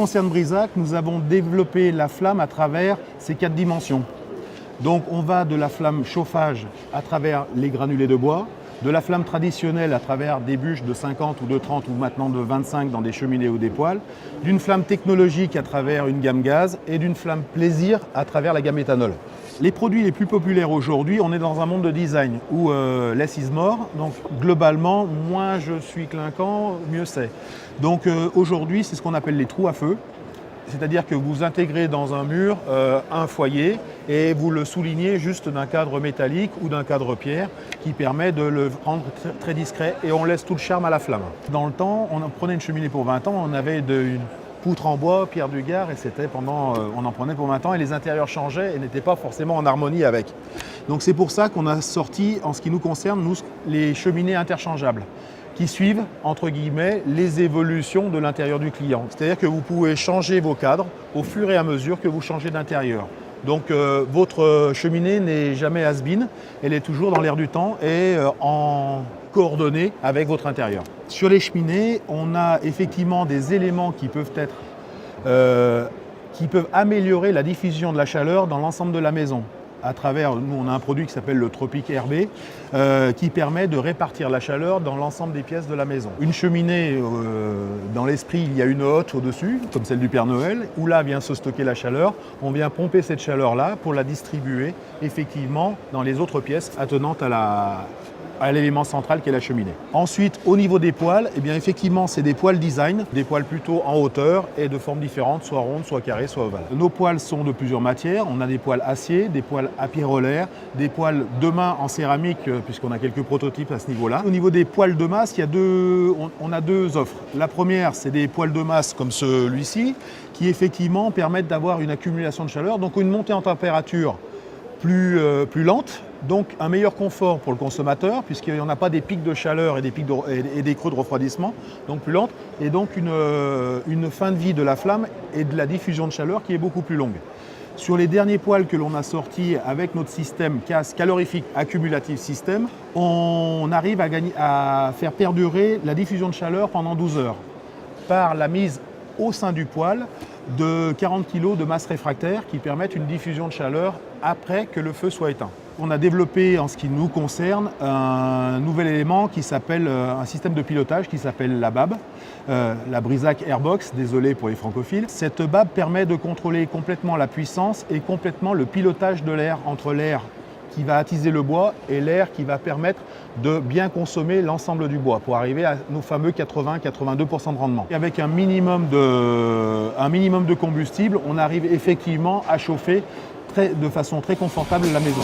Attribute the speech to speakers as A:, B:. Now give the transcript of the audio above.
A: concerne Brisac, nous avons développé la flamme à travers ces 4 dimensions. Donc on va de la flamme chauffage à travers les granulés de bois, de la flamme traditionnelle à travers des bûches de 50 ou de 30 ou maintenant de 25 dans des cheminées ou des poêles, d'une flamme technologique à travers une gamme gaz et d'une flamme plaisir à travers la gamme éthanol. Les produits les plus populaires aujourd'hui, on est dans un monde de design où less is more, donc globalement, moins je suis clinquant, mieux c'est. Donc aujourd'hui, c'est ce qu'on appelle les trous à feu. C'est-à-dire que vous intégrez dans un mur un foyer et vous le soulignez juste d'un cadre métallique ou d'un cadre pierre qui permet de le rendre très discret et on laisse tout le charme à la flamme. Dans le temps, on prenait une cheminée pour 20 ans, on avait une poutre en bois, pierre du Gard et c'était on en prenait pour 20 ans et les intérieurs changeaient et n'étaient pas forcément en harmonie avec. Donc c'est pour ça qu'on a sorti, en ce qui nous concerne, nous, les cheminées interchangeables, qui suivent, entre guillemets, les évolutions de l'intérieur du client. C'est-à-dire que vous pouvez changer vos cadres au fur et à mesure que vous changez d'intérieur. Donc votre cheminée n'est jamais has-been, elle est toujours dans l'air du temps et en coordonnée avec votre intérieur. Sur les cheminées, on a effectivement des éléments qui peuvent améliorer la diffusion de la chaleur dans l'ensemble de la maison. À travers, nous on a un produit qui s'appelle le Tropic RB qui permet de répartir la chaleur dans l'ensemble des pièces de la maison. Une cheminée, dans l'esprit, il y a une hotte au-dessus, comme celle du Père Noël, où là vient se stocker la chaleur. On vient pomper cette chaleur-là pour la distribuer effectivement dans les autres pièces attenantes à l'élément central qui est la cheminée. Ensuite, au niveau des poêles, eh bien, effectivement, c'est des poêles design, des poêles plutôt en hauteur et de formes différentes, soit rondes, soit carrées, soit ovales. Nos poêles sont de plusieurs matières. On a des poêles acier, des poêles à pyrolaire, des poêles de main en céramique, puisqu'on a quelques prototypes à ce niveau-là. Au niveau des poêles de masse, on a 2 offres. La première, c'est des poêles de masse comme celui-ci, qui effectivement permettent d'avoir une accumulation de chaleur, donc une montée en température plus lente, donc un meilleur confort pour le consommateur puisqu'il n'y en a pas des pics de chaleur et des creux de refroidissement, donc plus lente, et donc une fin de vie de la flamme et de la diffusion de chaleur qui est beaucoup plus longue. Sur les derniers poêles que l'on a sortis avec notre système CAS, Calorific Accumulative System, on arrive à faire perdurer la diffusion de chaleur pendant 12 heures par la mise au sein du poêle de 40 kg de masse réfractaire qui permettent une diffusion de chaleur après que le feu soit éteint. On a développé, en ce qui nous concerne, un nouvel élément qui s'appelle un système de pilotage qui s'appelle la BAB, la Brisac Airbox, désolé pour les francophiles. Cette BAB permet de contrôler complètement la puissance et complètement le pilotage de l'air entre l'air qui va attiser le bois et l'air qui va permettre de bien consommer l'ensemble du bois pour arriver à nos fameux 80-82% de rendement. Et avec un minimum de combustible, on arrive effectivement à chauffer de façon très confortable la maison.